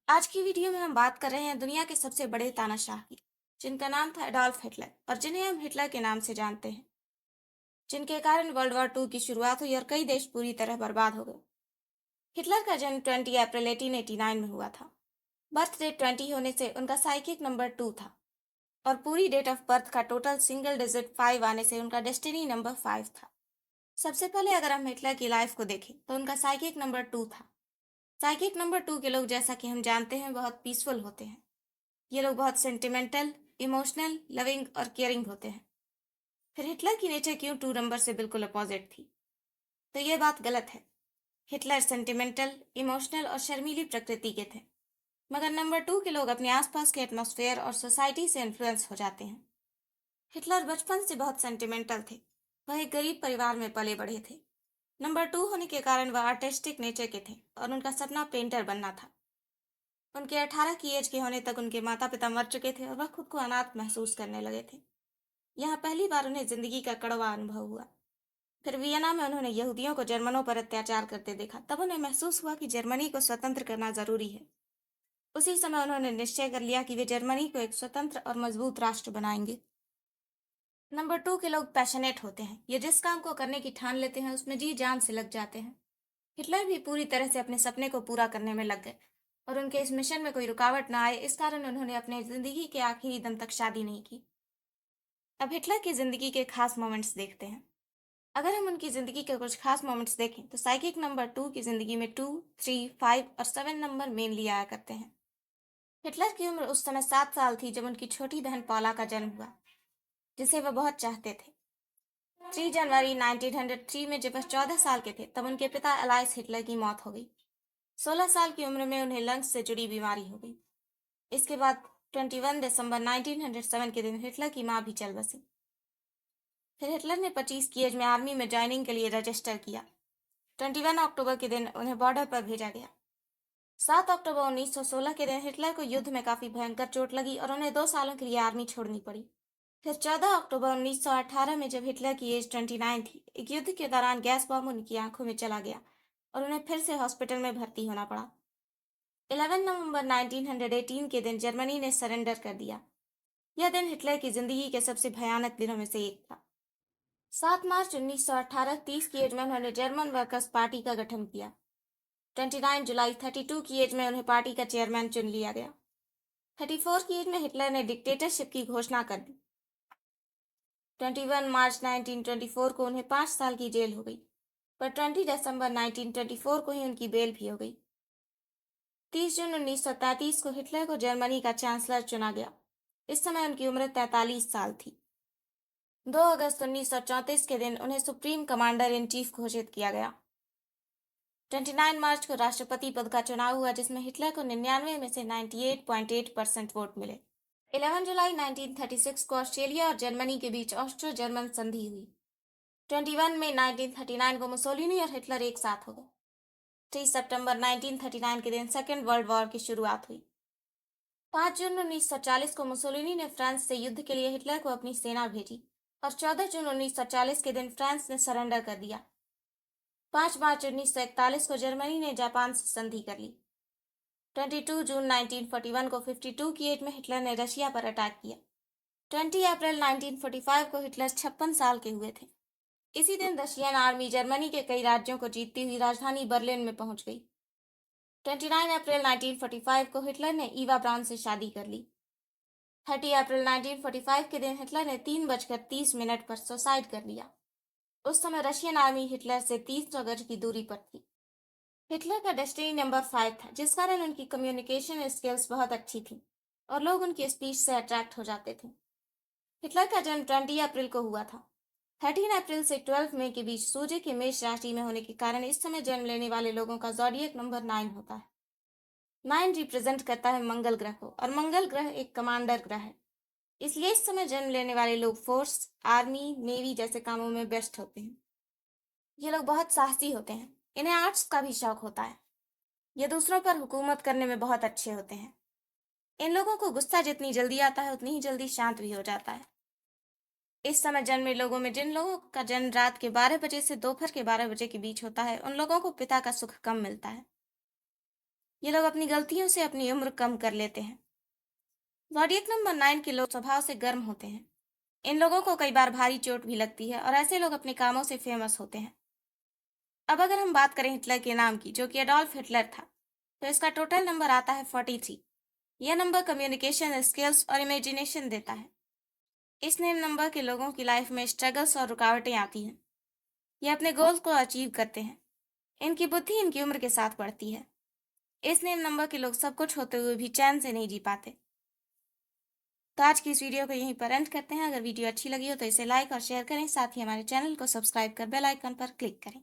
आज की वीडियो में हम बात कर रहे हैं दुनिया के सबसे बड़े तानाशाह की, जिनका नाम था एडॉल्फ हिटलर और जिन्हें हम हिटलर के नाम से जानते हैं, जिनके कारण वर्ल्ड वॉर टू की शुरुआत हुई और कई देश पूरी तरह बर्बाद हो गए। हिटलर का जन्म 20 अप्रैल 1889 में हुआ था। बर्थ डेट 20 होने से उनका साइकिक नंबर 2 था और पूरी डेट ऑफ बर्थ का टोटल सिंगल डिजिट 5 आने से उनका डेस्टिनी नंबर 5 था। सबसे पहले अगर हम हिटलर की लाइफ को देखें तो उनका साइकिक नंबर 2 था। साइकिक नंबर 2 के लोग, जैसा कि हम जानते हैं, बहुत पीसफुल होते हैं। ये लोग बहुत सेंटिमेंटल, इमोशनल, लविंग और केयरिंग होते हैं। फिर हिटलर की नेचर क्यों 2 नंबर से बिल्कुल अपोजिट थी? तो ये बात गलत है। हिटलर सेंटिमेंटल, इमोशनल और शर्मीली प्रकृति के थे, मगर नंबर 2 के लोग अपने आसपास के एटमॉस्फेयर और सोसाइटी से इन्फ्लुएंस हो जाते हैं। हिटलर बचपन से बहुत सेंटिमेंटल थे। वह एक गरीब परिवार में पले बढ़े थे। नंबर 2 होने के कारण वह आर्टिस्टिक नेचर के थे और उनका सपना पेंटर बनना था। उनके 18 की एज के होने तक उनके माता पिता मर चुके थे और वह खुद को अनाथ महसूस करने लगे थे। यहाँ पहली बार उन्हें जिंदगी का कड़वा अनुभव हुआ। फिर वियना में उन्होंने यहूदियों को जर्मनों पर अत्याचार करते देखा। तब उन्हें महसूस हुआ कि जर्मनी को स्वतंत्र करना जरूरी है। उसी समय उन्होंने निश्चय कर लिया कि वे जर्मनी को एक स्वतंत्र और मजबूत राष्ट्र बनाएंगे। नंबर 2 के लोग पैशनेट होते हैं। ये जिस काम को करने की ठान लेते हैं उसमें जी जान से लग जाते हैं। हिटलर भी पूरी तरह से अपने सपने को पूरा करने में लग गए और उनके इस मिशन में कोई रुकावट ना आए, इस कारण उन्होंने अपने जिंदगी के आखिरी दम तक शादी नहीं की। अब हिटलर की जिंदगी के खास मोमेंट्स देखते हैं। अगर हम उनकी जिंदगी के कुछ खास मोमेंट्स देखें तो साइकिक नंबर 2 की जिंदगी में 2, 3, 5 और 7 नंबर मेनली आया करते हैं। हिटलर की उम्र उस समय 7 साल थी जब उनकी छोटी बहन पॉला का जन्म हुआ, जिसे वह बहुत चाहते थे। 3 जनवरी 1903 में जब वह 14 साल के थे तब उनके पिता अलाइस हिटलर की मौत हो गई। 16 साल की उम्र में उन्हें लंग्स से जुड़ी बीमारी हो गई। इसके बाद 21 दिसंबर 1907 के दिन हिटलर की मां भी चल बसी। फिर हिटलर ने 25 की एज में आर्मी में ज्वाइनिंग के लिए रजिस्टर किया। 21 अक्टूबर के दिन उन्हें बॉर्डर पर भेजा गया। 7 अक्टूबर 1916 के दिन हिटलर को युद्ध में काफी भयंकर चोट लगी और उन्हें 2 सालों के लिए आर्मी छोड़नी पड़ी। फिर 14 अक्टूबर 1918 में जब हिटलर की एज 29 थी, एक युद्ध के दौरान गैस बॉम्ब उनकी आंखों में चला गया और उन्हें फिर से हॉस्पिटल में भर्ती होना पड़ा। 11 नवंबर 1918 के दिन जर्मनी ने सरेंडर कर दिया। यह दिन हिटलर की जिंदगी के सबसे भयानक दिनों में से एक था। 7 मार्च 1918 30 की एज में उन्होंने जर्मन वर्कर्स पार्टी का गठन किया। 29 जुलाई 32 की एज में उन्हें पार्टी का चेयरमैन चुन लिया गया। 34 की एज में हिटलर ने डिक्टेटरशिप की घोषणा कर दी। 21 मार्च 1924 को उन्हें 5 साल की जेल हो गई, पर 20 दिसंबर 1924 को ही उनकी बेल भी हो गई। 30 जून 1933 को हिटलर को जर्मनी का चांसलर चुना गया। इस समय उनकी उम्र 43 साल थी। 2 अगस्त 1934 के दिन उन्हें सुप्रीम कमांडर इन चीफ घोषित किया गया। 29 मार्च को राष्ट्रपति पद का चुनाव हुआ, जिसमें हिटलर को 99 में से 98.8% वोट मिले। 11 जुलाई 1936 को ऑस्ट्रेलिया और जर्मनी के बीच ऑस्ट्रो जर्मन संधि हुई। 21 मई 1939 को मुसोलिनी और हिटलर एक साथ हो गए। 3 सितंबर 1939 के दिन सेकेंड वर्ल्ड वॉर की शुरुआत हुई। 5 जून 1940 को मुसोलिनी ने फ्रांस से युद्ध के लिए हिटलर को अपनी सेना भेजी और 14 जून 1940 के दिन फ्रांस ने सरेंडर कर दिया। 5 मार्च 1941 को जर्मनी ने जापान से संधि कर ली। 22 जून 1941 को 52 की एज में हिटलर ने रशिया पर अटैक किया। 20 अप्रैल 1945 को हिटलर 56 साल के हुए थे। इसी दिन रशियन आर्मी जर्मनी के कई राज्यों को जीतती हुई राजधानी बर्लिन में पहुंच गई। 29 अप्रैल 1945 को हिटलर ने ईवा ब्राउन से शादी कर ली। 30 अप्रैल 1945 के दिन हिटलर ने 3:30 पर सुसाइड कर लिया। उस समय रशियन आर्मी हिटलर से 300 गज की दूरी पर थी। हिटलर का डेस्टिनी नंबर 5 था, जिस कारण उनकी कम्युनिकेशन स्किल्स बहुत अच्छी थी और लोग उनकी स्पीच से अट्रैक्ट हो जाते थे। हिटलर का जन्म 20 अप्रैल को हुआ था। 13 अप्रैल से 12 मई के बीच सूर्य के मेष राशि में होने के कारण इस समय जन्म लेने वाले लोगों का ज़ोडिएक नंबर 9 होता है। 9 रिप्रेजेंट करता है मंगल ग्रह को और मंगल ग्रह एक कमांडर ग्रह है। इसलिए इस समय जन्म लेने वाले लोग फोर्स, आर्मी, नेवी जैसे कामों में बेस्ट होते हैं। ये लोग बहुत साहसी होते हैं। इन्हें आर्ट्स का भी शौक होता है। ये दूसरों पर हुकूमत करने में बहुत अच्छे होते हैं। इन लोगों को गुस्सा जितनी जल्दी आता है उतनी ही जल्दी शांत भी हो जाता है। इस समय जन्मे लोगों में जिन लोगों का जन्म रात के 12 बजे से दोपहर के 12 बजे के बीच होता है, उन लोगों को पिता का सुख कम मिलता है। ये लोग अपनी गलतियों से अपनी उम्र कम कर लेते हैं। ज़ोडिएक नंबर 9 के लोग स्वभाव से गर्म होते हैं। इन लोगों को कई बार भारी चोट भी लगती है और ऐसे लोग अपने कामों से फेमस होते हैं। अब अगर हम बात करें हिटलर के नाम की, जो कि एडोल्फ हिटलर था, तो इसका टोटल नंबर आता है 43। यह नंबर कम्युनिकेशन स्किल्स और इमेजिनेशन देता है। इस नेम नंबर के लोगों की लाइफ में स्ट्रगल्स और रुकावटें आती हैं। ये अपने गोल्स को अचीव करते हैं। इनकी बुद्धि इनकी उम्र के साथ बढ़ती है। इस नेम नंबर के लोग सब कुछ होते हुए भी चैन से नहीं जी पाते। तो आज की इस वीडियो को यहीं पर एंड करते हैं। अगर वीडियो अच्छी लगी हो तो इसे लाइक और शेयर करें, साथ ही हमारे चैनल को सब्सक्राइब कर बेल आइकन पर क्लिक करें।